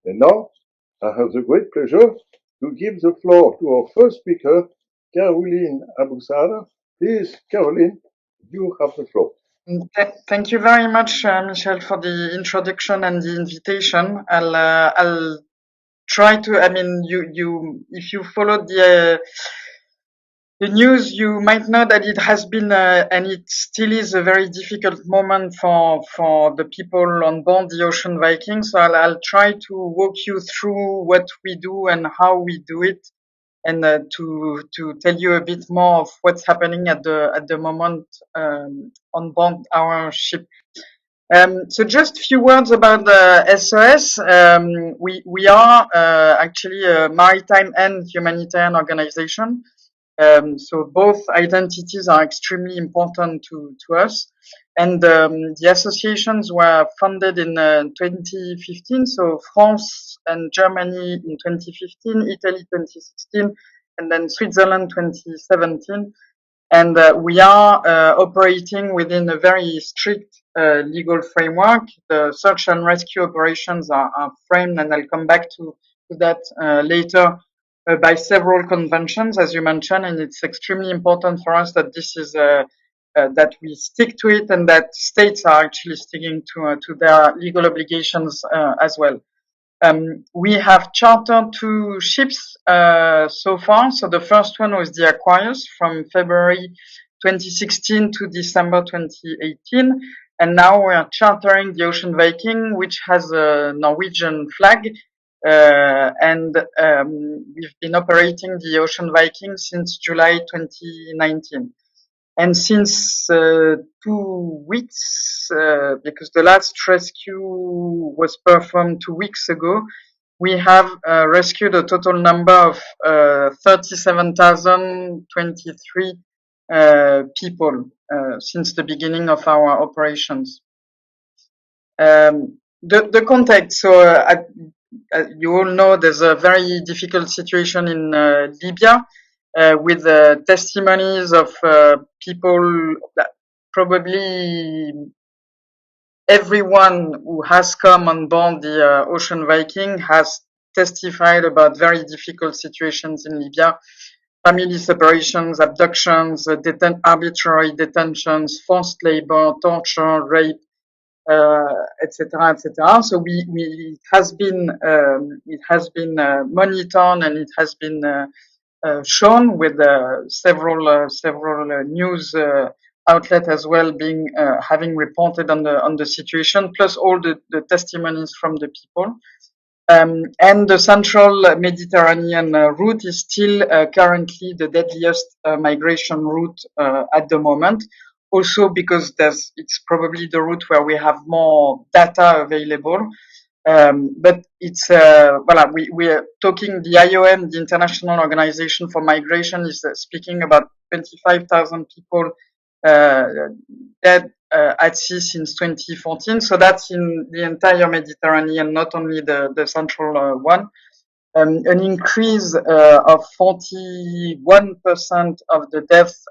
And now I have the great pleasure to give the floor to our first speaker, Caroline Aboussada. Please, Caroline, you have the floor. Thank you very much, Michel, for the introduction and the invitation. I'll try to. I mean, if you followed the news, you might know that it has been and it still is a very difficult moment for the people on board the Ocean Viking. So I'll try to walk you through what we do and how we do it, and to tell you a bit more of what's happening at the moment on board our ship. So just a few words about the SOS. We are actually a maritime and humanitarian organization. So both identities are extremely important to us. And the associations were founded in 2015. So France and Germany in 2015, Italy 2016, and then Switzerland 2017. And we are operating within a very strict legal framework. The search and rescue operations are framed, and I'll come back to that later, by several conventions, as you mentioned, and it's extremely important for us that this is that we stick to it, and that states are actually sticking to their legal obligations as well. We have chartered 2 ships so far. So the first one was the Aquarius from February 2016 to December 2018. And now we are chartering the Ocean Viking, which has a Norwegian flag. And we've been operating the Ocean Viking since July 2019. And since 2 weeks, because the last rescue was performed 2 weeks ago, we have rescued a total number of 37,023 people since the beginning of our operations. The context, so you all know there's a very difficult situation in Libya. With testimonies of people that probably everyone who has come on board the Ocean Viking has testified about very difficult situations in Libya. Family separations, abductions, arbitrary detentions, forced labor, torture, rape, etc., etc. So it has been monitored, and it has been shown with several news outlet as well being having reported on the situation, plus all the testimonies from the people. And the central Mediterranean route is still currently the deadliest migration route at the moment. Also because it's probably the route where we have more data available. But it's voilà, we are talking, the IOM, the International Organization for Migration, is speaking about 25,000 people dead at sea since 2014. So that's in the entire Mediterranean, not only the central one. An increase of 41% of the deaths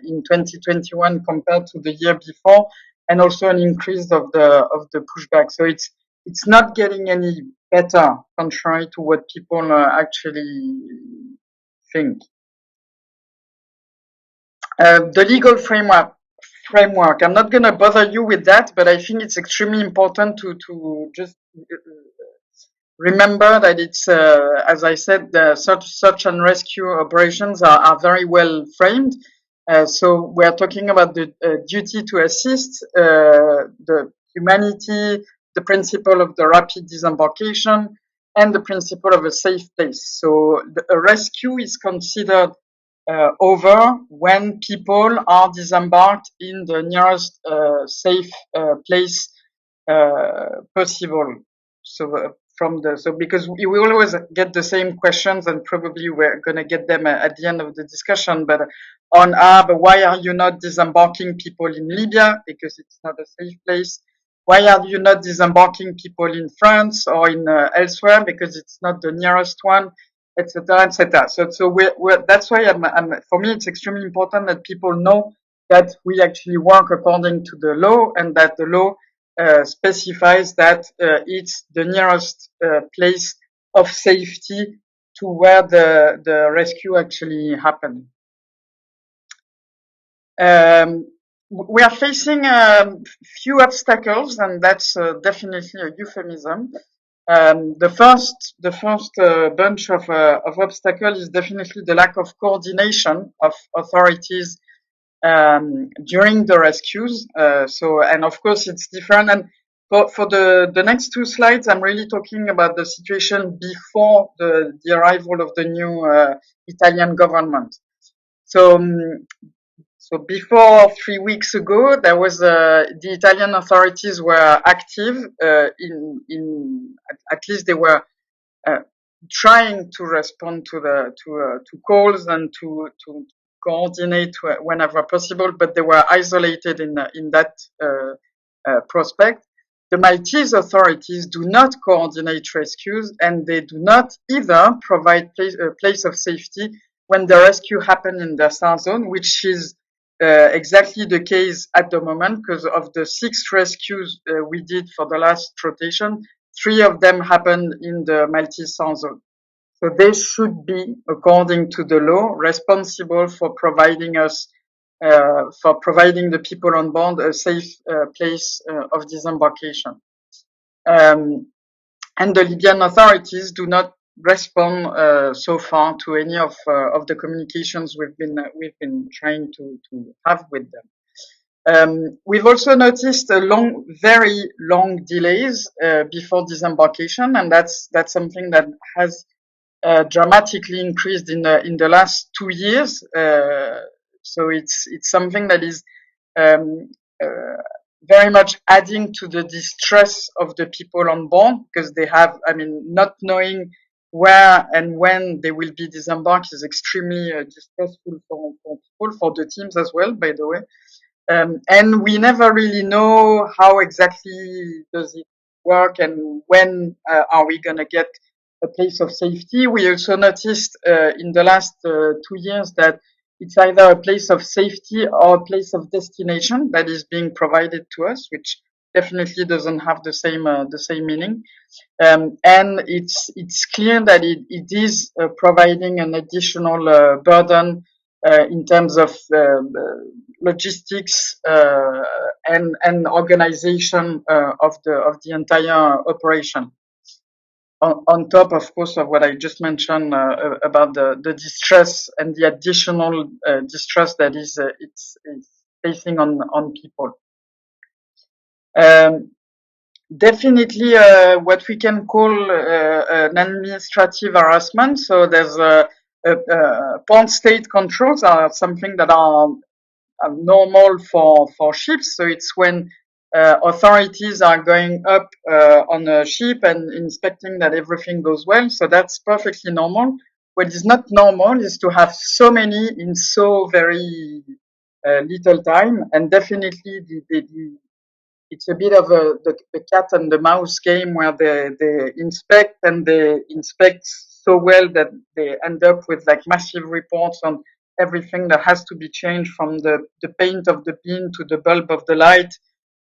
in 2021 compared to the year before, and also an increase of the pushback. So it's not getting any better, contrary to what people actually think. The legal framework. I'm not going to bother you with that, but I think it's extremely important to just remember that it's, as I said, the search and rescue operations are very well framed. So we are talking about the duty to assist, the humanity, the principle of the rapid disembarkation, and the principle of a safe place. So a rescue is considered over when people are disembarked in the nearest safe place possible. So because we always get the same questions, and probably we're going to get them at the end of the discussion, but but why are you not disembarking people in Libya? Because it's not a safe place. Why are you not disembarking people in France or in elsewhere? Because it's not the nearest one, etc., etc. So that's why for me, it's extremely important that people know that we actually work according to the law, and that the law specifies that it's the nearest place of safety to where the rescue actually happened. We are facing few obstacles, and that's definitely a euphemism. The first bunch of obstacles is definitely the lack of coordination of authorities during the rescues. And of course it's different. And for the next two slides, I'm really talking about the situation before the arrival of the new Italian government. So before 3 weeks ago, there was the Italian authorities were active at least they were trying to respond to calls and to coordinate whenever possible, but they were isolated in that prospect. The Maltese authorities do not coordinate rescues, and they do not either provide a place of safety when the rescue happened in the south zone, which is exactly the case at the moment, because of the 6 rescues we did for the last rotation, 3 of them happened in the Maltese south zone. So they should be, according to the law, responsible for providing us, for providing the people on board a safe place of disembarkation. And the Libyan authorities do not respond so far to any of the communications we've been trying to have with them. We've also noticed very long delays before disembarkation, and that's something that has dramatically increased in the last 2 years. So it's something that is very much adding to the distress of the people on board, because they have, not knowing where and when they will be disembarked is extremely distressful for people, for the teams as well, by the way. And we never really know how exactly does it work and when are we going to get a place of safety. We also noticed in the last 2 years that it's either a place of safety or a place of destination that is being provided to us, which definitely doesn't have the same meaning. And it's clear that it is providing an additional burden in terms of logistics and organization of the entire operation. On top, of course, of what I just mentioned about the distress and the additional distress that it's facing on people. Definitely what we can call an administrative harassment. So there's port state controls are something that are normal for ships. So it's when authorities are going up on a ship and inspecting that everything goes well. So that's perfectly normal. What is not normal is to have so many in so very little time, and definitely it's a bit of the cat and the mouse game where they inspect and they inspect so well that they end up with like massive reports on everything that has to be changed, from the paint of the pin to the bulb of the light.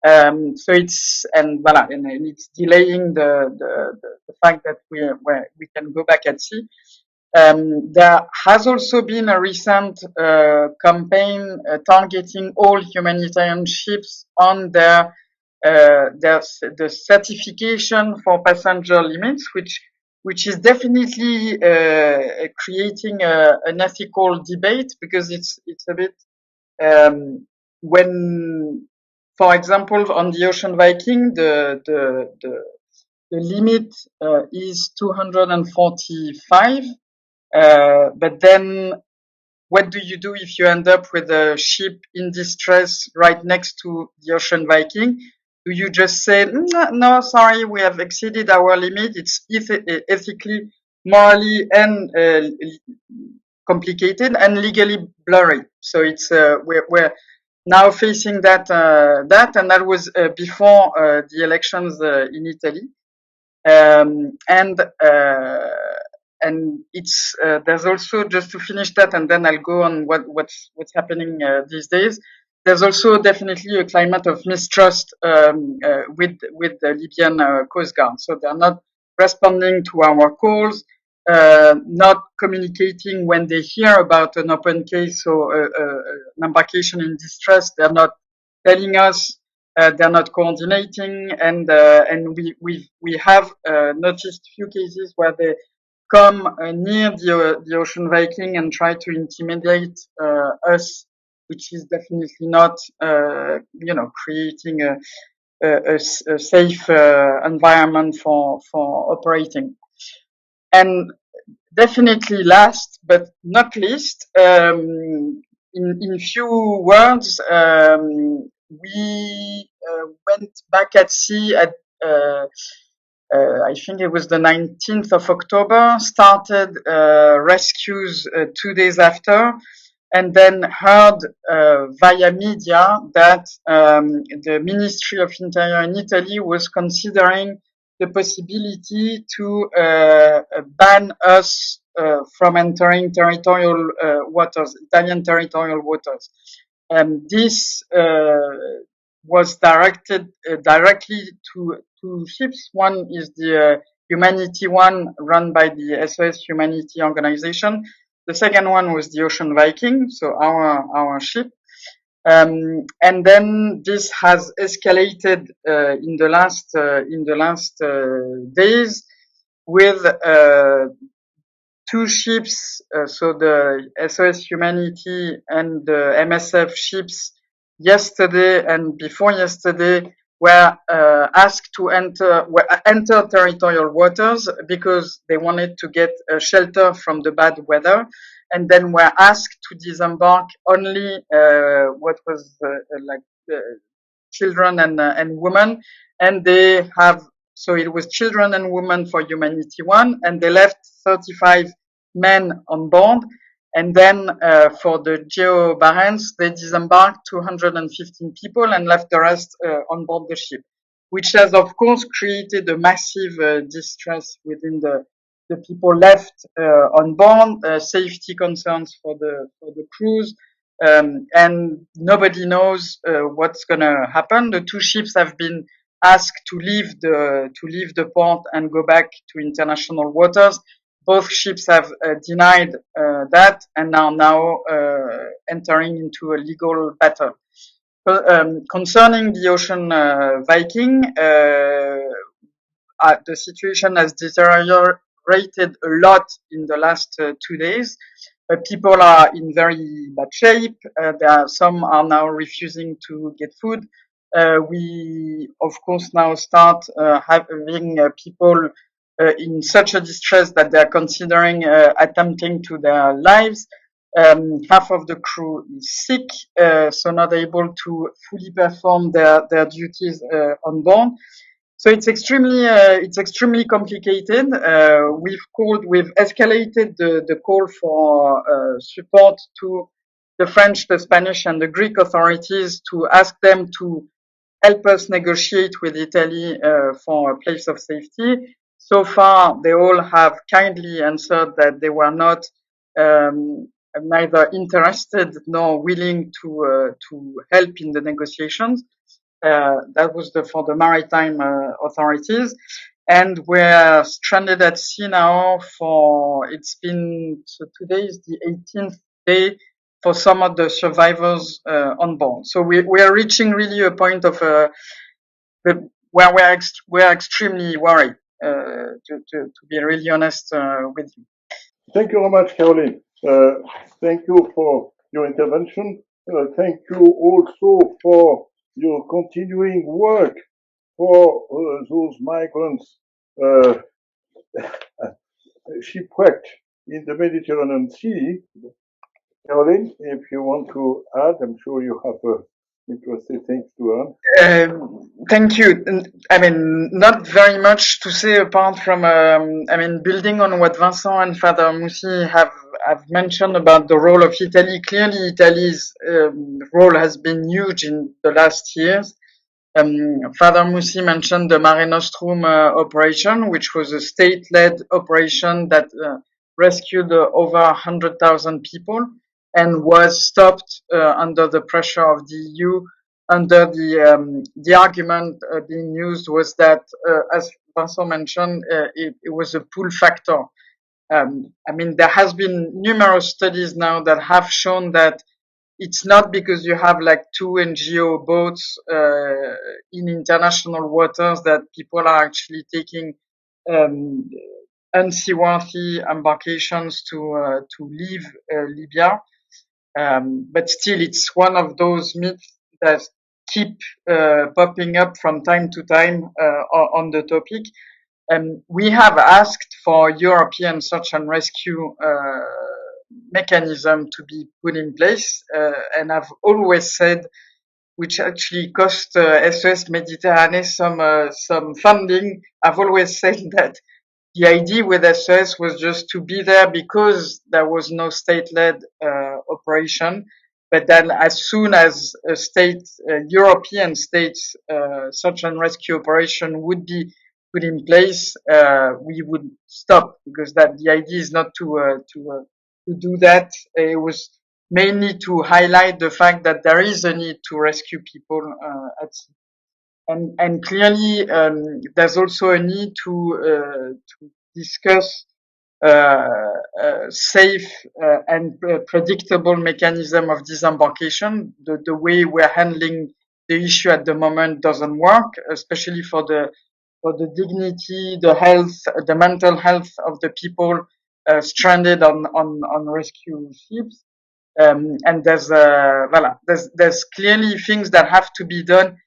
So it's, and voilà, and it's delaying the fact that we can go back at sea. There has also been a recent campaign targeting all humanitarian ships on the certification for passenger limits, which is definitely creating an ethical debate, because it's a bit when, for example, on the Ocean Viking, the limit is 245, but then what do you do if you end up with a ship in distress right next to the Ocean Viking? Do you just say, no, sorry, we have exceeded our limit? It's ethically, morally, and complicated, and legally blurry. So it's we're now facing that, and that was before the elections in Italy, and it's there's also, just to finish that, and then I'll go on what's happening these days. there's also definitely a climate of mistrust with the Libyan Coast Guard. So they're not responding to our calls, not communicating when they hear about an open case or an embarkation in distress. They're not telling us. They're not coordinating, and we have noticed few cases where they come near the Ocean Viking and try to intimidate us, which is definitely not, creating a safe environment for operating. And definitely last but not least, in few words, we went back at sea at I think it was the 19th of October, started rescues 2 days after, and then heard via media that the Ministry of Interior in Italy was considering the possibility to ban us from entering territorial waters, Italian territorial waters. This was directed directly to two ships. One is the Humanity one run by the SOS Humanity organization. The second one was the Ocean Viking, so our ship. And then this has escalated in the last days with two ships, so the SOS Humanity and the MSF ships yesterday and before yesterday were asked to enter territorial waters because they wanted to get shelter from the bad weather, and then were asked to disembark only what was children and women, and they have, so it was children and women for Humanity One, and they left 35 men on board. And then for the Geo Barents, they disembarked 215 people and left the rest on board the ship, which has of course created a massive distress within the people left on board, safety concerns for the crews, and nobody knows what's gonna happen. The two ships have been asked to leave the port and go back to international waters. Both ships have denied that and are now entering into a legal battle. Concerning the Ocean Viking, the situation has deteriorated a lot in the last 2 days. People are in very bad shape. Some are now refusing to get food. We, of course, now start having people in such a distress that they are considering attempting to their lives. Half of the crew is sick, so not able to fully perform their duties on board. So it's extremely complicated. We've escalated the call for support to the French, the Spanish, and the Greek authorities to ask them to help us negotiate with Italy for a place of safety. So far, they all have kindly answered that they were not neither interested nor willing to help in the negotiations. That was for the maritime authorities, and we're stranded at sea now so today is the 18th day for some of the survivors on board. So we are reaching really a point of where we're extremely worried, to be really honest with you. Thank you very much, Caroline. Thank you for your intervention. Thank you also for your continuing work for those migrants shipwrecked in the Mediterranean Sea. Caroline, if you want to add, I'm sure you have interesting things to add. Thank you. I mean, not very much to say apart from, building on what Vincent and Father Mussie have mentioned about the role of Italy. Clearly, Italy's role has been huge in the last years. Father Mussie mentioned the Mare Nostrum operation, which was a state-led operation that rescued over 100,000 people. and was stopped under the pressure of the EU. Under the argument being used was that, as Vincent mentioned, it was a pull factor. I mean, there has been numerous studies now that have shown that it's not because you have like two NGO boats in international waters that people are actually taking um, unseaworthy embarkations to leave Libya. But still, it's one of those myths that keep popping up from time to time on the topic. We have asked for European search and rescue mechanism to be put in place, and I've always said, which actually cost SOS Méditerranée some funding. I've always said that the idea with SOS was just to be there because there was no state-led operation. But then as soon as a European state's search and rescue operation would be put in place, we would stop, because that the idea is not to do that. It was mainly to highlight the fact that there is a need to rescue people at sea. And clearly, there's also a need to discuss safe and predictable mechanism of disembarkation. The way we're handling the issue at the moment doesn't work, especially for the dignity, the health, the mental health of the people stranded on rescue ships. And there's clearly things that have to be done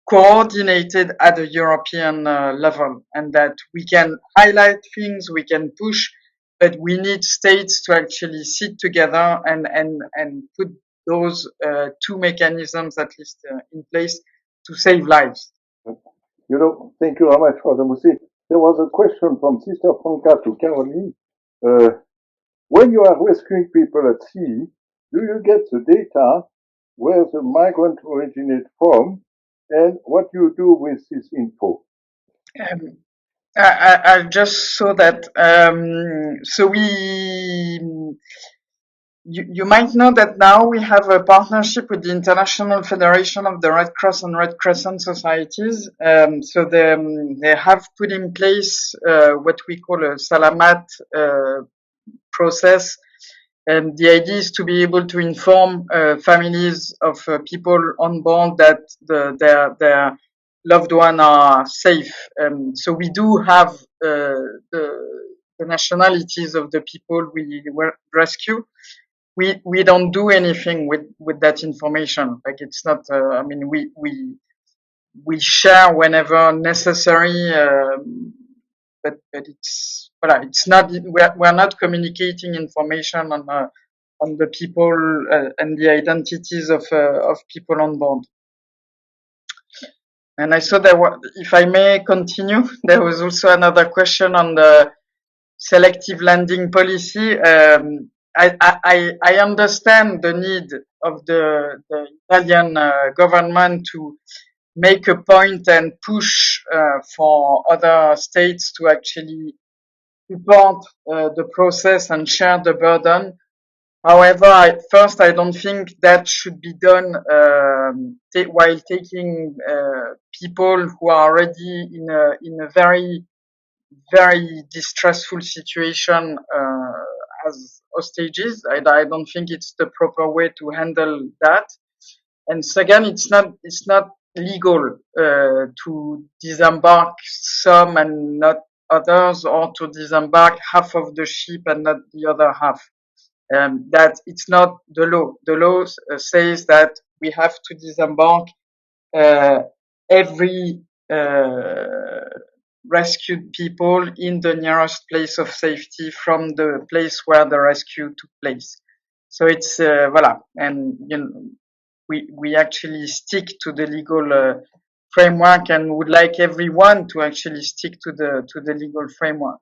coordinated at a European level, and that we can highlight things, we can push, but we need states to actually sit together and put those two mechanisms at least in place to save lives. You know, thank you very much, Father Mussie. There was a question from Sister Franca to Caroline. When you are rescuing people at sea, do you get the data where the migrant originates from, and what you do with this info? Um, I just saw that. So you might know that now we have a partnership with the International Federation of the Red Cross and Red Crescent Societies. So they have put in place what we call a Salamat process. And the idea is to be able to inform families of people on board that their loved ones are safe. So we do have the nationalities of the people we rescue. We don't do anything with that information. Like, it's not. I mean, we share whenever necessary. But it's not. We're not communicating information on the people and the identities of people on board. And I saw if I may continue, there was also another question on the selective landing policy. I understand the need of the Italian government to make a point and push for other states to actually support the process and share the burden. However, I don't think that should be done while taking people who are already in a very, very distressful situation as hostages. I don't think it's the proper way to handle that. And second, it's not legal to disembark some and not others, or to disembark half of the ship and not the other half. That it's not the law. The law says that we have to disembark every rescued people in the nearest place of safety from the place where the rescue took place. So it's and we actually stick to the legal framework, and would like everyone to actually stick to the legal framework.